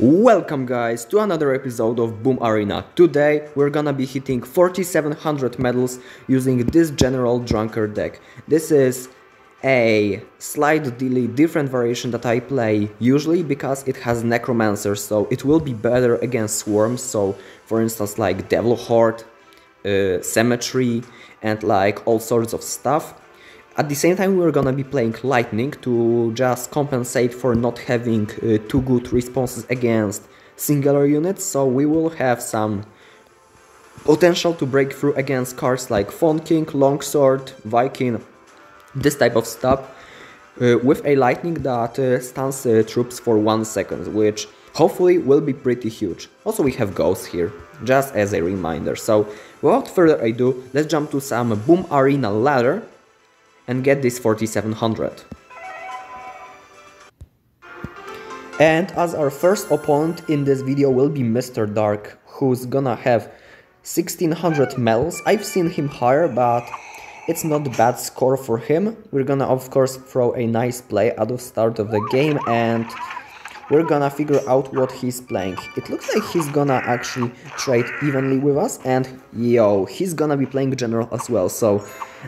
Welcome guys to another episode of Boom Arena. Today we're gonna be hitting 4700 medals using this general drunkard deck. This is a slightly different variation that I play usually because it has necromancer, so it will be better against swarms. So for instance like devil horde, cemetery and like all sorts of stuff. At the same time, we're gonna be playing lightning to just compensate for not having too good responses against singular units, so we will have some potential to break through against cards like Faun Keg, Longsword, Viking, this type of stuff, with a lightning that stuns troops for 1 second, which hopefully will be pretty huge. Also we have ghosts here, just as a reminder. So without further ado, let's jump to some Boom Arena ladder and get this 4700. And as our first opponent in this video will be Mr. Dark, who's gonna have 1600 medals. I've seen him higher, but it's not a bad score for him. We're gonna of course throw a nice play at the start of the game and we're gonna figure out what he's playing. It looks like he's gonna actually trade evenly with us, and he's gonna be playing general as well, so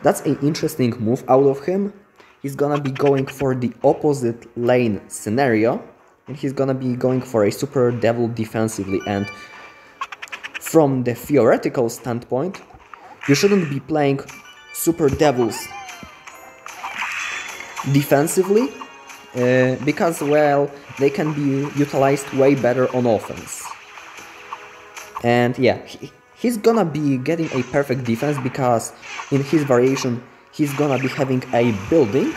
that's an interesting move out of him. He's gonna be going for the opposite lane scenario, and he's gonna be going for a super devil defensively, and from the theoretical standpoint, you shouldn't be playing super devils defensively, because, well, they can be utilized way better on offense. And yeah, he's gonna be getting a perfect defense because in his variation he's gonna be having a building.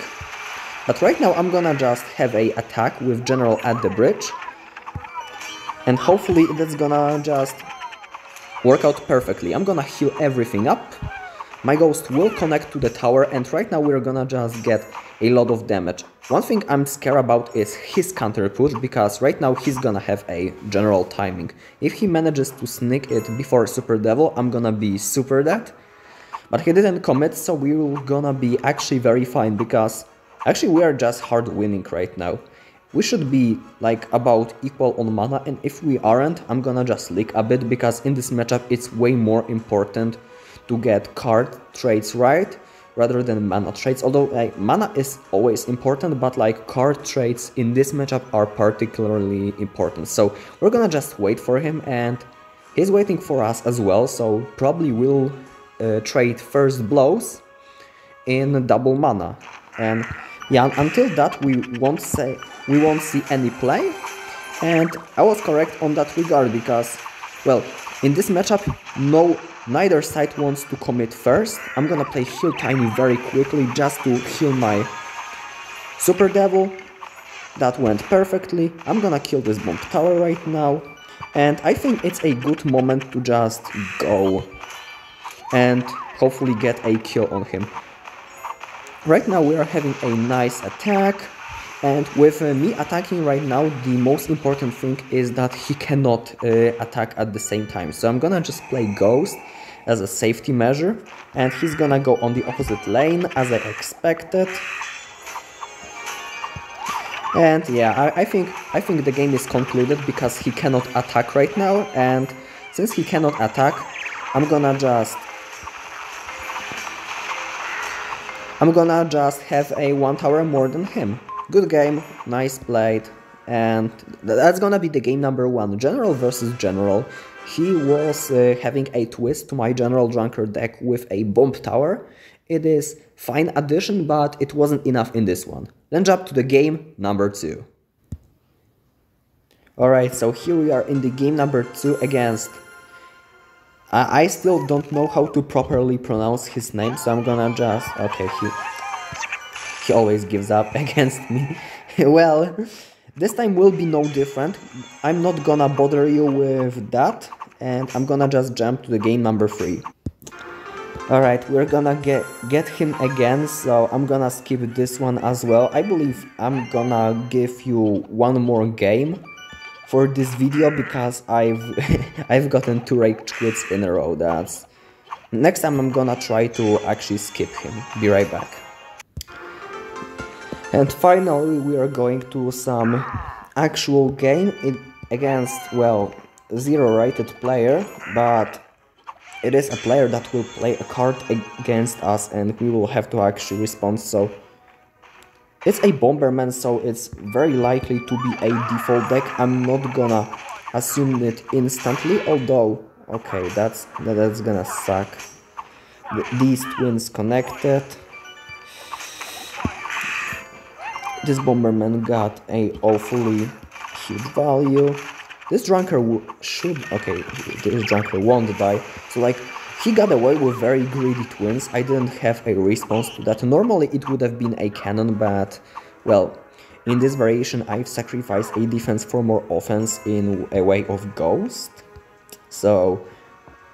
But right now I'm gonna just have a attack with general at the bridge, and hopefully that's gonna just work out perfectly. I'm gonna heal everything up. My ghost will connect to the tower, and right now we're gonna just get a lot of damage. One thing I'm scared about is his counter push, because right now he's gonna have a general timing. If he manages to sneak it before Super Devil, I'm gonna be super dead. But he didn't commit, so we're gonna be actually very fine, because actually we are just hard winning right now. We should be like about equal on mana, and if we aren't, I'm gonna just leak a bit, because in this matchup it's way more important to get card trades right rather than mana trades, although like mana is always important, but like card trades in this matchup are particularly important. So we're gonna just wait for him, and he's waiting for us as well, so probably we'll trade first blows in double mana. And yeah, until that we won't see any play, and I was correct on that regard, because, well, in this matchup neither side wants to commit first. I'm gonna play Heal Tiny very quickly just to heal my Super Devil. That went perfectly. I'm gonna kill this bomb tower right now, and I think it's a good moment to just go and hopefully get a kill on him. Right now we are having a nice attack, and with me attacking right now, the most important thing is that he cannot attack at the same time. So I'm gonna just play Ghost as a safety measure, and he's gonna go on the opposite lane as I expected. And yeah, I think the game is concluded because he cannot attack right now, and since he cannot attack, I'm gonna just have a 1 tower more than him. Good game, nice played, and that's gonna be the game number 1, General versus General. He was having a twist to my General Drunkard deck with a bomb tower. It is fine addition, but it wasn't enough in this one. Then jump to the game number 2. Alright, so here we are in the game number 2 against... I still don't know how to properly pronounce his name, so I'm gonna just... Okay, he always gives up against me. Well, this time will be no different. I'm not gonna bother you with that, and I'm gonna just jump to the game number 3. Alright, we're gonna get him again, so I'm gonna skip this one as well. I believe I'm gonna give you one more game for this video, because I've gotten 2 rage quits in a row. That's... Next time I'm gonna try to actually skip him. Be right back. And finally we are going to some actual game. against, well, zero rated player, but it is a player that will play a card against us and we will have to actually respond. So it's a Bomberman, so it's very likely to be a default deck. I'm not gonna assume it instantly, although, okay, that's gonna suck. These twins connected. This Bomberman got a awfully huge value. This Drunker this Drunker won't die. So like, he got away with very greedy twins. I didn't have a response to that. Normally it would have been a cannon, but, well, in this variation I've sacrificed a defense for more offense in a way of Ghost. So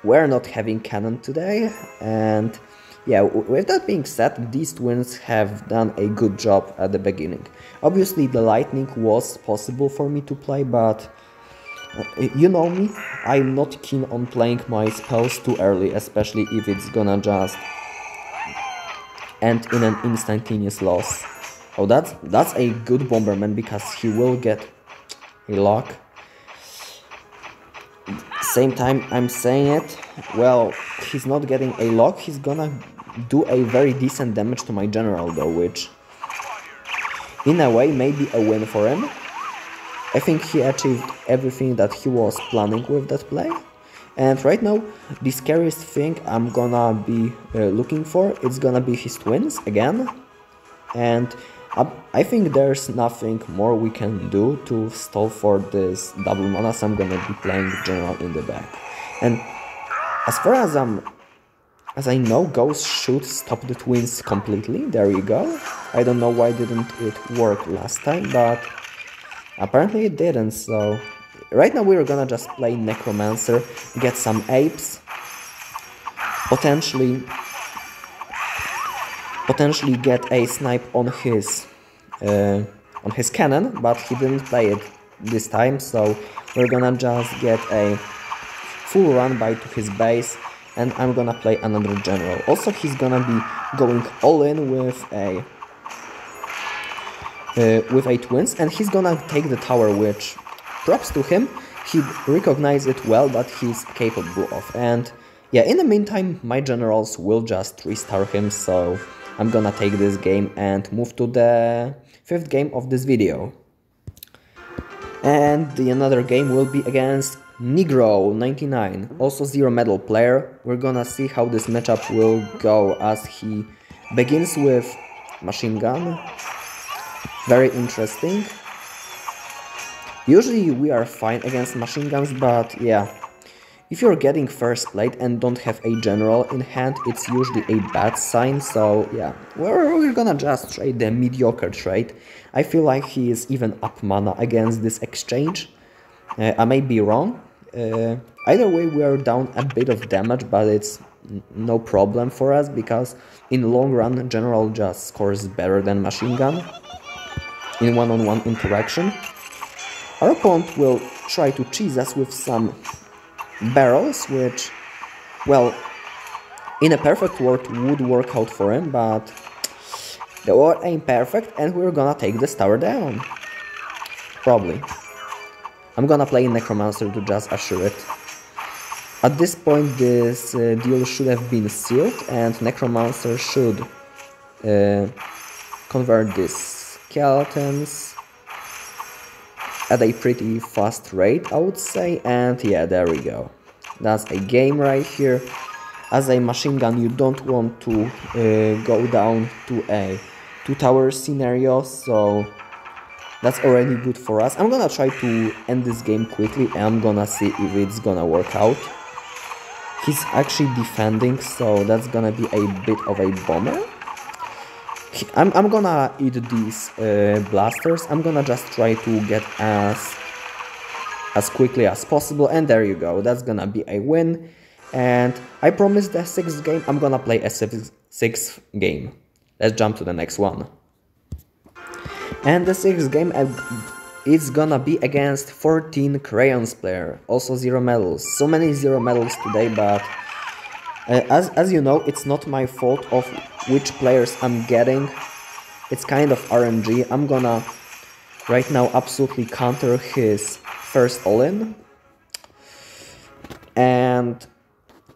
we're not having cannon today, and yeah, with that being said, these twins have done a good job at the beginning. Obviously the lightning was possible for me to play, but you know me, I'm not keen on playing my spells too early, especially if it's gonna just end in an instantaneous loss. Oh, that's a good Bomberman because he will get a lock. Same time I'm saying it, well, he's not getting a lock, he's gonna do a very decent damage to my general though, which in a way may be a win for him. I think he achieved everything that he was planning with that play. And right now, the scariest thing I'm gonna be looking for, it's gonna be his twins again. And I think there's nothing more we can do to stall for this double mana, so I'm gonna be playing General in the back. And as far as I know, Ghost should stop the twins completely. There you go. I don't know why didn't it work last time, but apparently it didn't. So right now we're gonna just play Necromancer, get some apes, potentially get a snipe on his cannon, but he didn't play it this time, so we're gonna just get a full run by to his base, and I'm gonna play another general. Also, he's gonna be going all in with a twins, and he's gonna take the tower, which props to him. He recognized it well, but he's capable of. And yeah, in the meantime, my generals will just 3-star him, so I'm gonna take this game and move to the 5th game of this video. And the another game will be against Negro99, also 0 medal player. We're gonna see how this matchup will go as he begins with machine gun. Very interesting. Usually we are fine against machine guns, but yeah, if you're getting first plate and don't have a general in hand, it's usually a bad sign. So yeah, we're gonna just trade the mediocre trade. I feel like he is even up mana against this exchange. I may be wrong. Either way, we are down a bit of damage, but it's no problem for us because in long run, general just scores better than machine gun in one-on-one interaction. Our opponent will try to cheese us with some barrels, which, well, in a perfect world would work out for him, but the world ain't perfect and we're gonna take this tower down. Probably. I'm gonna play Necromancer to just assure it. At this point this deal should have been sealed and Necromancer should convert these skeletons at a pretty fast rate, I would say, and yeah, there we go. That's a game right here. As a machine gun, you don't want to go down to a 2-tower scenario, so that's already good for us. I'm gonna try to end this game quickly and I'm gonna see if it's gonna work out. He's actually defending, so that's gonna be a bit of a bomber. I'm gonna eat these blasters. I'm gonna just try to get as quickly as possible, and there you go. That's gonna be a win. And I promised the 6th game. I'm gonna play a 6th game. Let's jump to the next one. And the 6th game is gonna be against 14 crayons player. Also 0 medals. So many 0 medals today, but as you know, it's not my fault of which players I'm getting. It's kind of RNG. I'm gonna right now absolutely counter his first all-in. And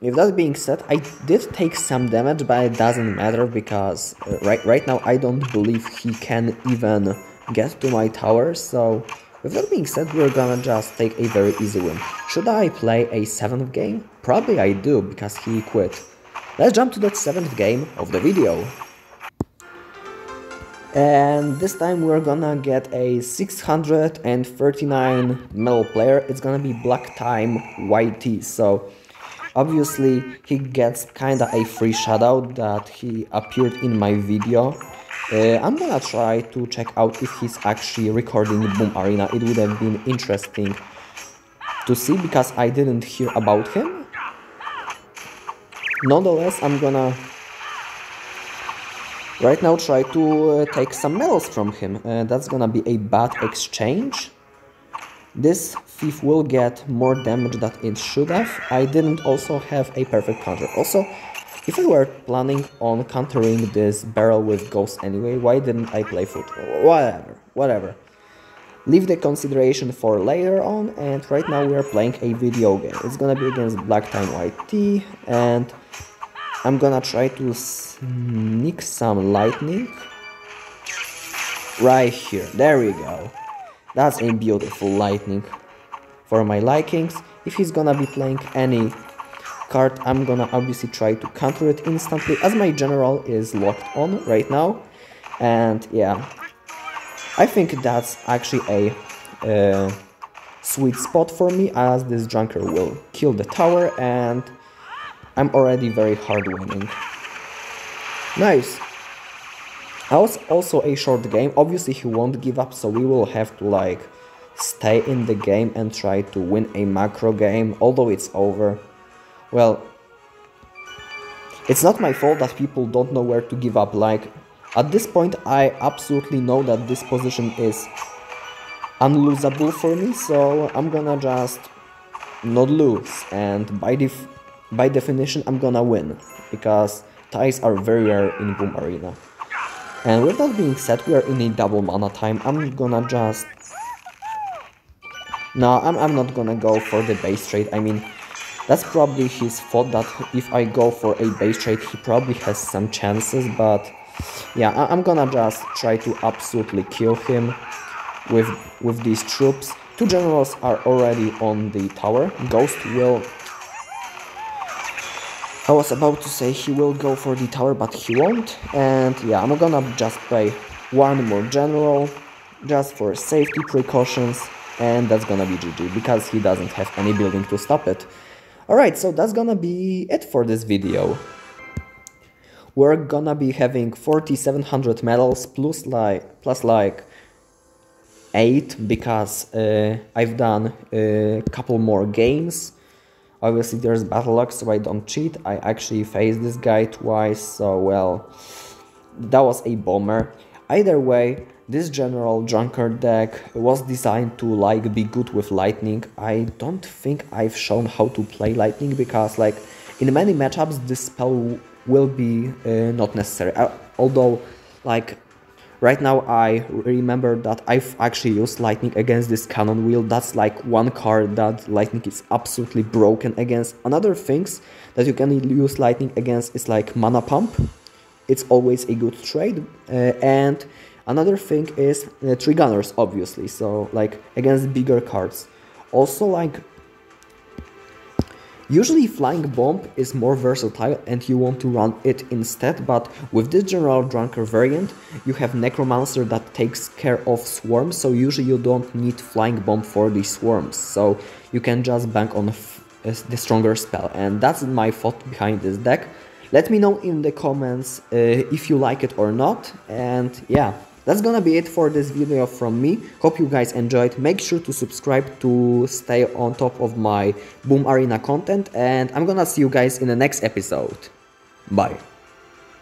with that being said, I did take some damage, but it doesn't matter because right now I don't believe he can even get to my tower. So with that being said, we're gonna just take a very easy win. Should I play a 7th game? Probably I do, because he quit. Let's jump to that 7th game of the video. And this time we're gonna get a 639 medal player. It's gonna be Black Time YT, so obviously he gets kinda a free shoutout that he appeared in my video. I'm gonna try to check out if he's actually recording Boom Arena. It would have been interesting to see because I didn't hear about him. Nonetheless, I'm gonna right now try to take some medals from him. That's gonna be a bad exchange. This thief will get more damage than it should have. I didn't also have a perfect counter. Also, if I were planning on countering this barrel with ghost anyway, why didn't I play foot? Whatever. Leave the consideration for later on, and right now we are playing a video game. It's gonna be against Black Time YT, and I'm gonna try to sneak some lightning right here. There we go. That's a beautiful lightning for my likings. If he's gonna be playing any card, I'm gonna obviously try to counter it instantly, as my general is locked on right now. And yeah, I think that's actually a sweet spot for me, as this junker will kill the tower and I'm already very hard winning. Nice. That was also a short game. Obviously he won't give up, so we will have to like stay in the game and try to win a macro game, although it's over. Well, it's not my fault that people don't know where to give up. Like, at this point I absolutely know that this position is unlosable for me, so I'm gonna just not lose, and by definition I'm gonna win, because ties are very rare in Boom Arena. And with that being said, we are in a double mana time. I'm gonna just... No, I'm not gonna go for the base trade. I mean, that's probably his fault that if I go for a base trade, he probably has some chances, but yeah, I'm gonna just try to absolutely kill him with these troops. Two generals are already on the tower. Ghost will... I was about to say he will go for the tower, but he won't. And yeah, I'm gonna just play one more general, just for safety precautions, and that's gonna be GG, because he doesn't have any building to stop it. Alright, so that's gonna be it for this video. We're gonna be having 4700 medals plus like 8, because I've done a couple more games. Obviously there's battle luck, so I don't cheat. I actually faced this guy twice, so well, that was a bomber. Either way, this general Gun Keg deck was designed to like be good with lightning. I don't think I've shown how to play lightning, because like in many matchups this spell will be not necessary. Although like right now I remember that I've actually used lightning against this cannon wheel. That's like one card that lightning is absolutely broken against. Another things that you can use lightning against is like mana pump. It's always a good trade. And another thing is 3 gunners, obviously, so like against bigger cards. Also like usually Flying Bomb is more versatile and you want to run it instead, but with this general Drunker variant you have Necromancer that takes care of swarms, so usually you don't need Flying Bomb for these swarms, so you can just bank on the stronger spell, and that's my thought behind this deck. Let me know in the comments if you like it or not, and yeah. That's gonna be it for this video from me. Hope you guys enjoyed. Make sure to subscribe to stay on top of my Boom Arena content, and I'm gonna see you guys in the next episode. Bye.